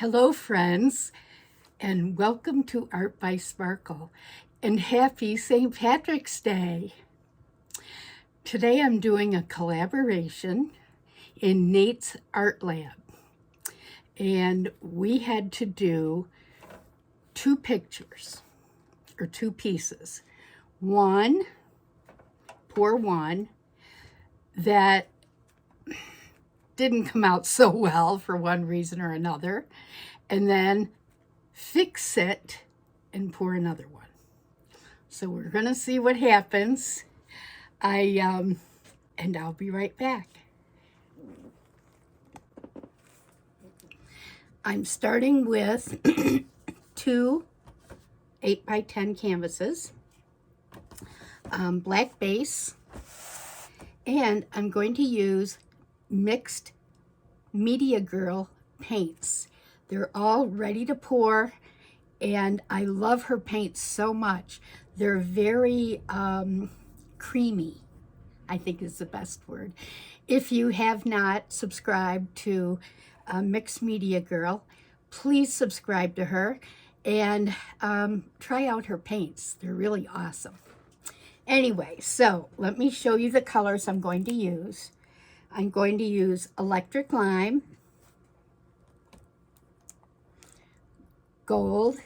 Hello, friends, and welcome to Art by Sparkle, and happy St. Patrick's Day. Today I'm doing a collaboration in Nate's art lab, and we had to do two pictures, or two pieces. One, poor one, that didn't come out so well for one reason or another, and then fix it and pour another one. So we're gonna see what happens. And I'll be right back. I'm starting with two 8x10 canvases, black base, and I'm going to use mixed Media Girl paints. They're all ready to pour, and I love her paints so much. They're very creamy, I think is the best word. If you have not subscribed to Mixed Media Girl, please subscribe to her and try out her paints. They're really awesome. Anyway, so let me show you the colors I'm going to use. I'm going to use electric lime, gold,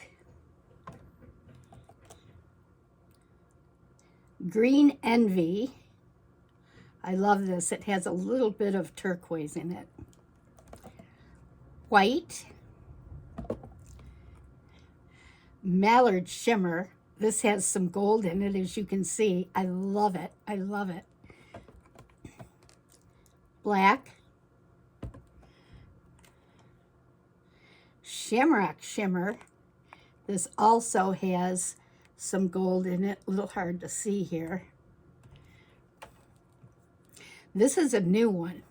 green envy. I love this. It has a little bit of turquoise in it. White, mallard shimmer. This has some gold in it, as you can see. I love it. I love it. Black, shamrock shimmer. This also has some gold in it, a little hard to see here. This is a new one,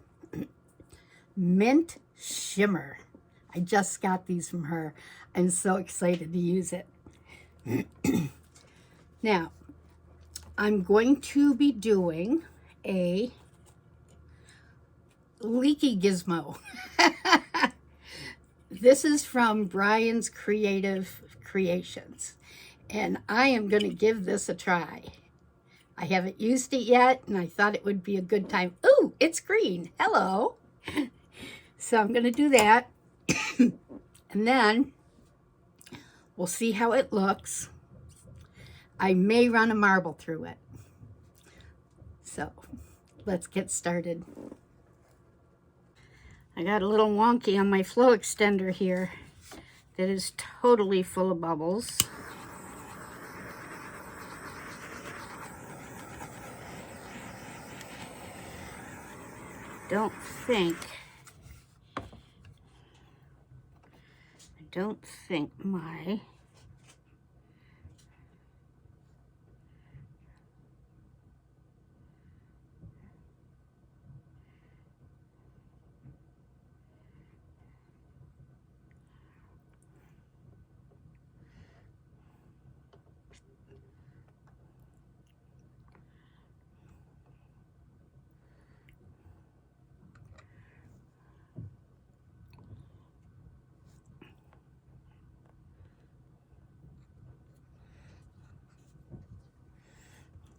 mint shimmer. I just got these from her. I'm so excited to use it. Now, I'm going to be doing a leaky gizmo. This is from Brian's Creative Creations, and I am going to give this a try. I haven't used it yet, and I thought it would be a good time. Ooh, it's green. Hello. So I'm going to do that, and then we'll see how it looks. I may run a marble through it. So let's get started. I got a little wonky on my flow extender here that is totally full of bubbles. I don't think my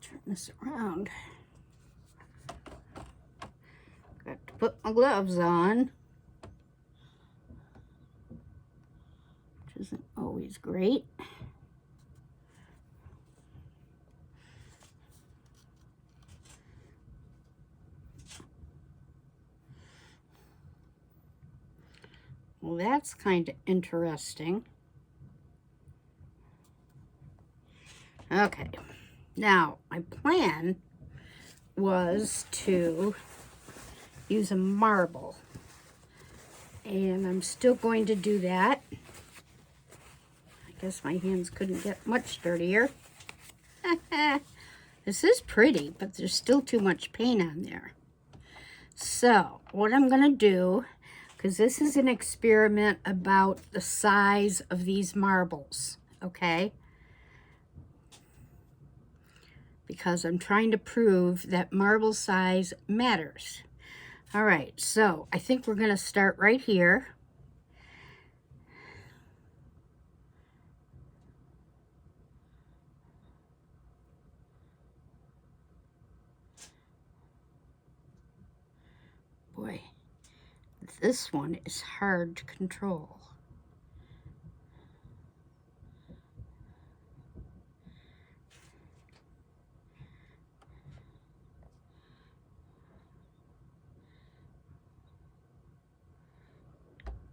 turn this around. Got to put my gloves on, which isn't always great. Well, that's kind of interesting. Okay, now my plan was to use a marble, and I'm still going to do that. I guess my hands couldn't get much dirtier. This is pretty, but there's still too much paint on there. So what I'm going to do, because this is an experiment about the size of these marbles, okay? Because I'm trying to prove that marble size matters. All right, so I think we're going to start right here. This one is hard to control.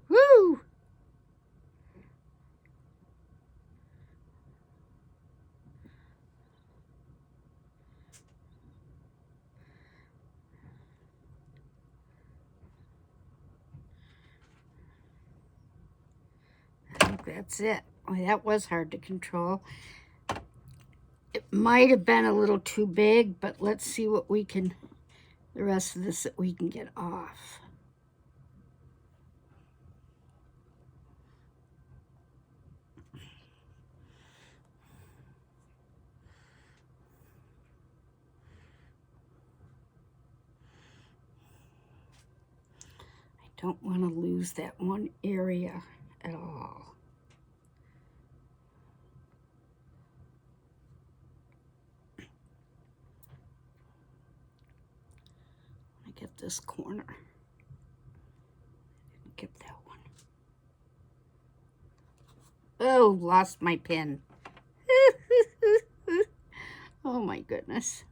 Woo! I think that's it. Oh, that was hard to control. It might have been a little too big, but let's see what we can, the rest of this that we can get off. I don't want to lose that one area at all. I get this corner. Get that one. Oh, lost my pin. Oh my goodness.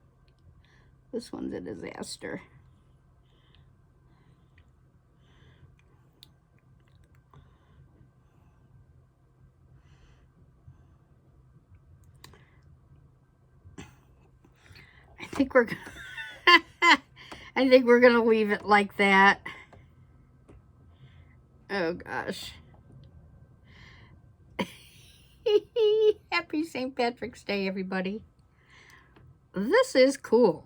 This one's a disaster. I think we're gonna leave it like that. Oh gosh. Happy St. Patrick's Day, everybody. This is cool.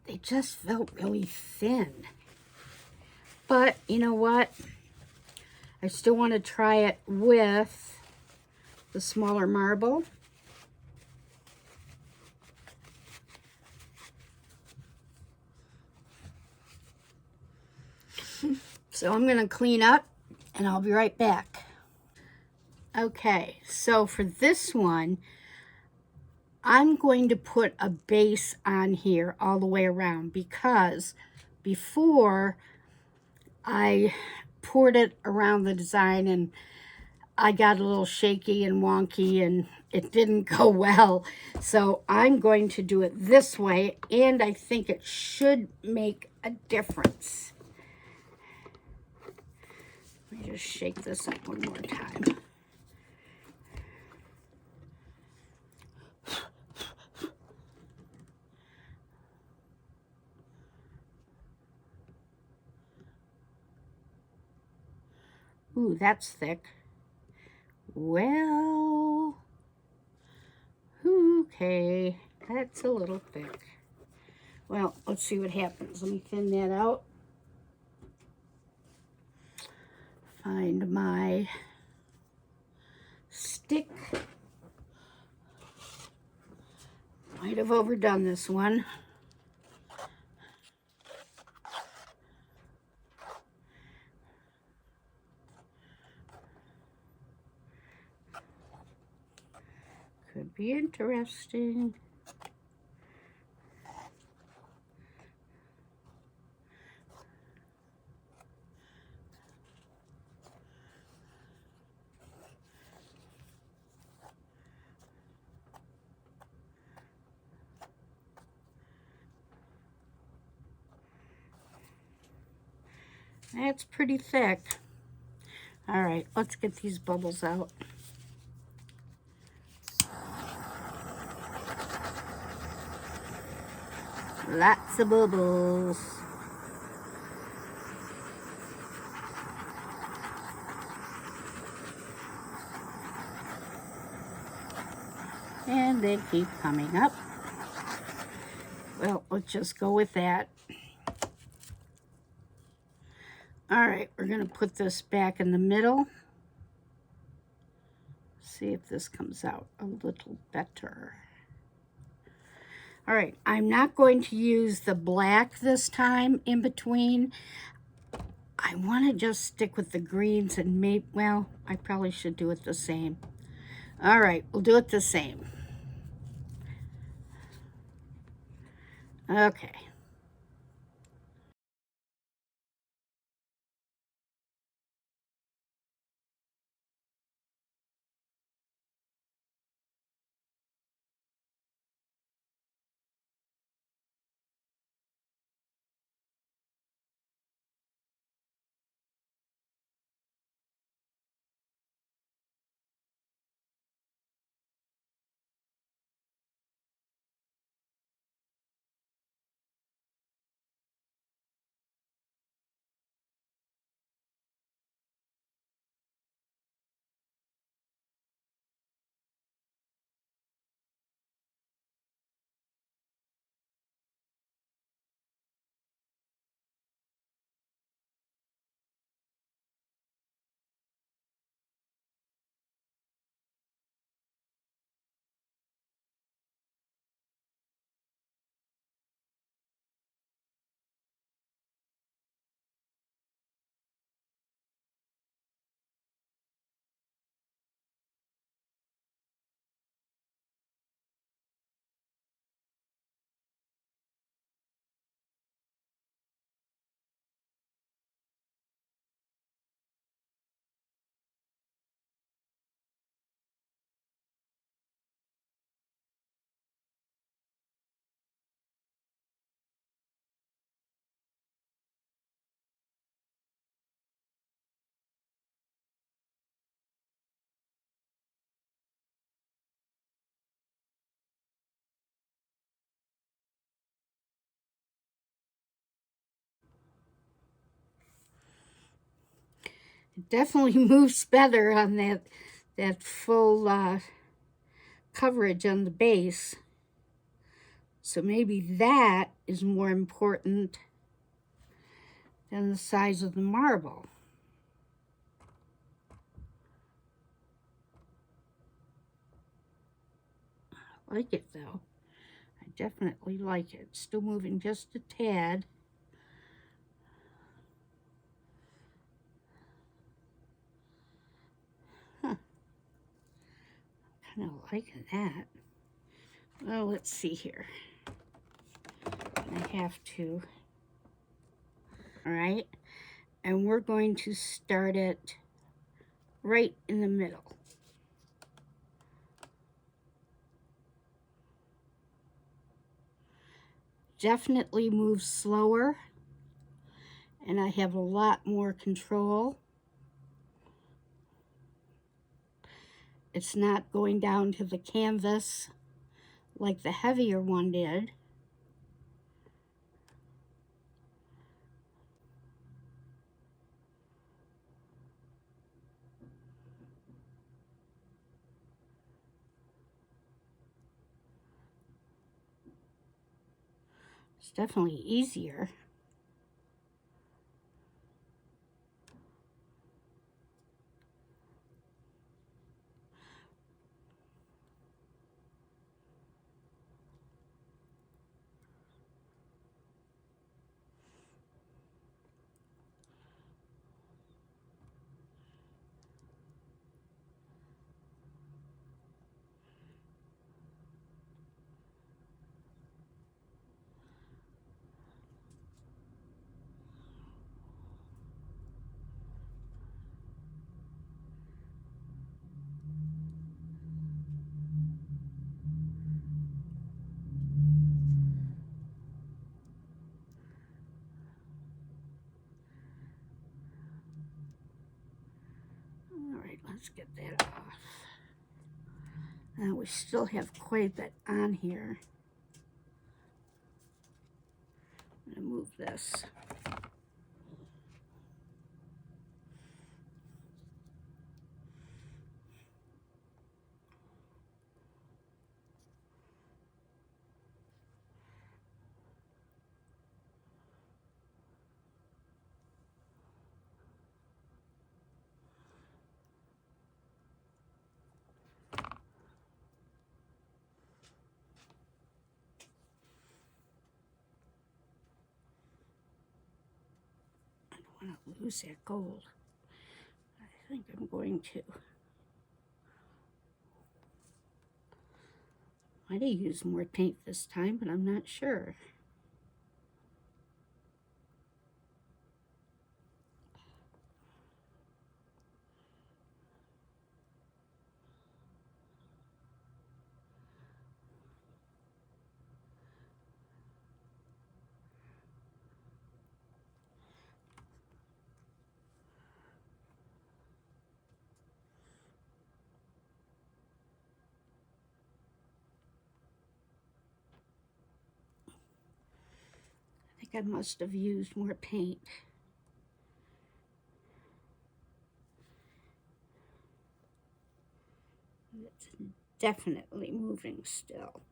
They just felt really thin. But you know what? I still want to try it with the smaller marble. So I'm going to clean up and I'll be right back. Okay, so for this one, I'm going to put a base on here all the way around because before I poured it around the design and I got a little shaky and wonky and it didn't go well. So I'm going to do it this way and I think it should make a difference. Let me just shake this up one more time. Ooh, that's thick. Well, okay, that's a little thick. Well, let's see what happens. Let me thin that out. Find my stick. Might have overdone this one. Could be interesting. That's pretty thick. All right, let's get these bubbles out. Lots of bubbles. And they keep coming up. Well, let's just go with that. All right, we're going to put this back in the middle. See if this comes out a little better. All right, I'm not going to use the black this time in between. I want to just stick with the greens and maybe, well, I probably should do it the same. All right, we'll do it the same. Okay. It definitely moves better on that full coverage on the base. So maybe that is more important than the size of the marble. I like it though. I definitely like it. Still moving just a tad. Huh. Kind of liking that. Well, let's see here. I have to. All right. And we're going to start it right in the middle. Definitely move slower, and I have a lot more control. It's not going down to the canvas like the heavier one did. It's definitely easier. All right, let's get that off. Now we still have quite a bit on here. I'm gonna move this. I don't want to lose that gold. I think I'm going to. Might have used more paint this time, but I'm not sure. I think I must have used more paint. It's definitely moving still.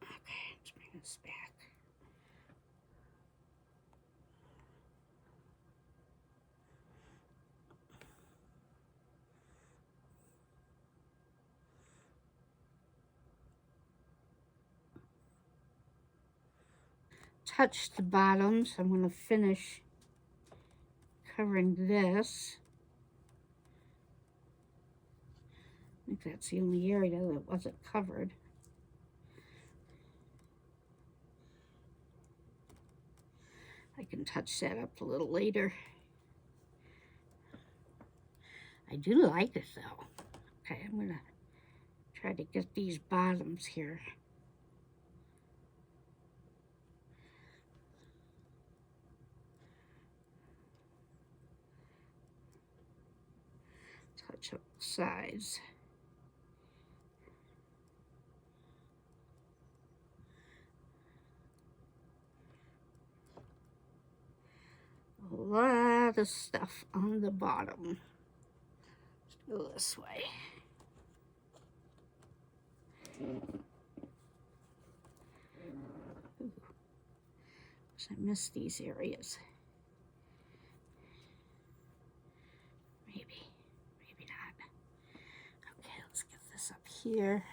Okay, let's bring this back. Touch the bottoms. I'm going to finish covering this. I think that's the only area that wasn't covered. I can touch that up a little later. I do like it though. Okay, I'm gonna try to get these bottoms here. Touch up the sides. A lot lot of stuff on the bottom. Let's go this way. I missed these areas. Maybe not. Okay, let's get this up here.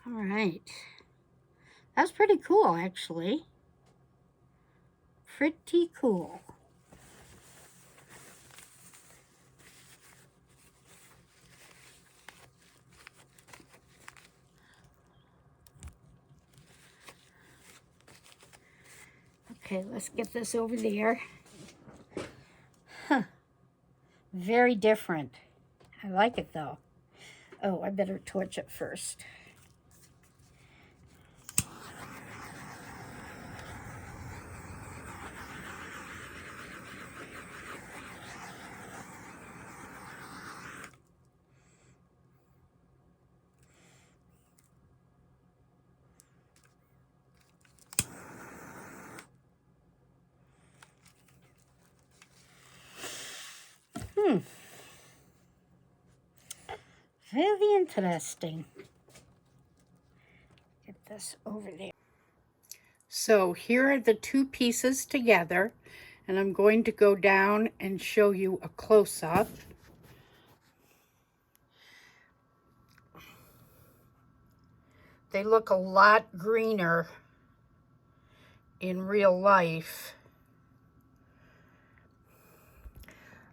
All right. That's pretty cool, actually. Pretty cool. Okay, let's get this over there. Huh. Very different. I like it, though. Oh, I better torch it first. Very interesting. Get this over there. So here are the two pieces together, and I'm going to go down and show you a close-up. They look a lot greener in real life.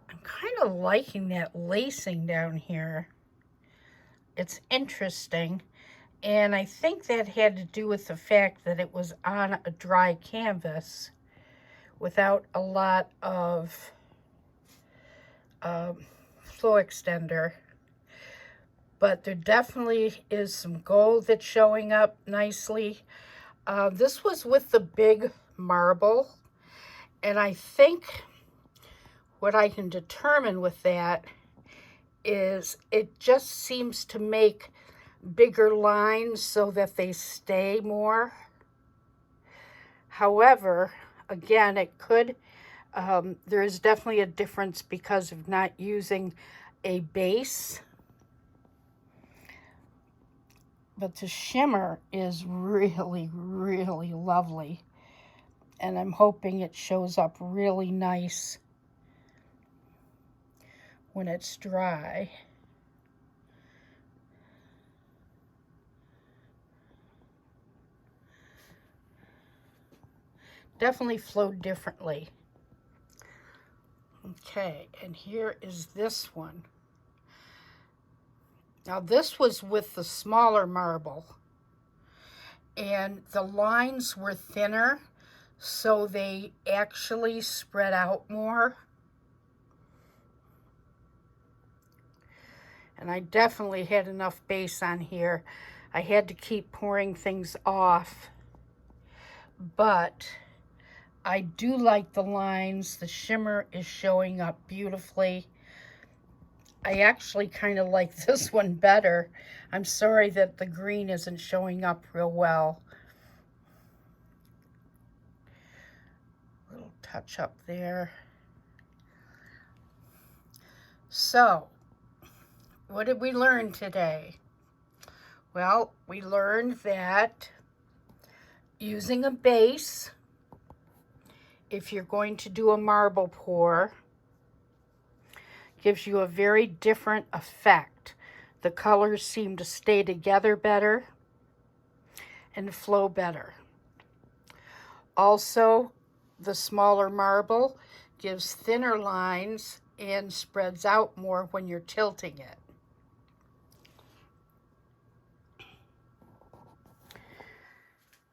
I'm kind of liking that lacing down here. It's interesting, and I think that had to do with the fact that it was on a dry canvas without a lot of flow extender. But there definitely is some gold that's showing up nicely. This was with the big marble, and I think what I can determine with that is it just seems to make bigger lines so that they stay more. However, again, it could, there is definitely a difference because of not using a base. But the shimmer is really, really lovely. And I'm hoping it shows up really nice when it's dry. Definitely flowed differently. Okay, and here is this one. Now this was with the smaller marble, and the lines were thinner, so they actually spread out more. And I definitely had enough base on here. I had to keep pouring things off, but I do like the lines. The shimmer is showing up beautifully. I actually kind of like this one better. I'm sorry that the green isn't showing up real well. Little touch up there. So, what did we learn today? Well, we learned that using a base, if you're going to do a marble pour, gives you a very different effect. The colors seem to stay together better and flow better. Also, the smaller marble gives thinner lines and spreads out more when you're tilting it.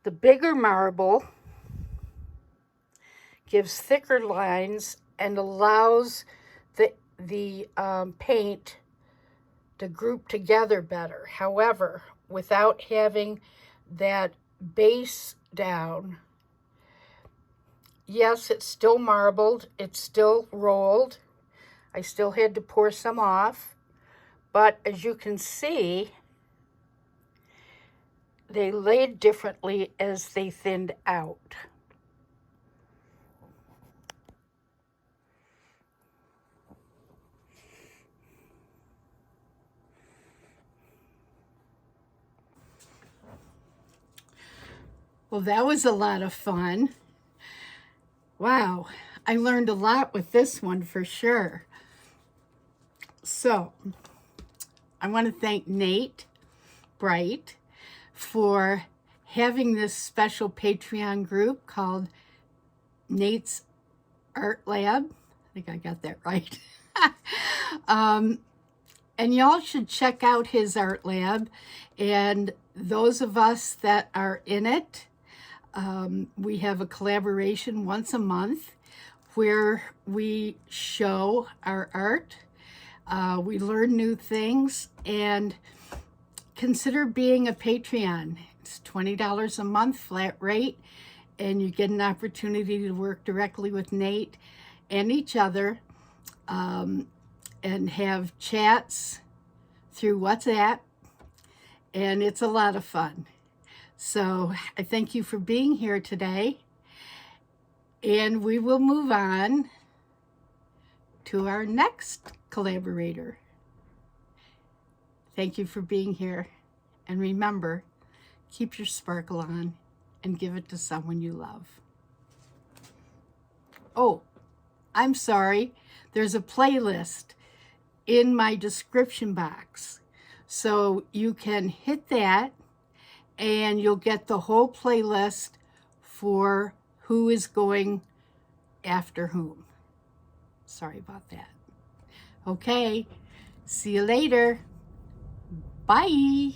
The bigger marble gives thicker lines and allows the paint to group together better. However, without having that base down, yes, it's still marbled, it's still rolled. I still had to pour some off, But as you can see, they laid differently as they thinned out. Well, that was a lot of fun. Wow, I learned a lot with this one for sure. So, I want to thank Nate Bright for having this special Patreon group called Nate's Art Lab. I think I got that right. And y'all should check out his art lab. And those of us that are in it, we have a collaboration once a month where we show our art. We learn new things, and consider being a Patreon. It's $20 a month, flat rate, and you get an opportunity to work directly with Nate and each other, and have chats through WhatsApp, and it's a lot of fun. So I thank you for being here today, and we will move on to our next collaborator. Thank you for being here, and remember, keep your sparkle on and give it to someone you love. Oh, I'm sorry, there's a playlist in my description box, so you can hit that and you'll get the whole playlist for who is going after whom. Sorry about that. Okay, see you later. Bye.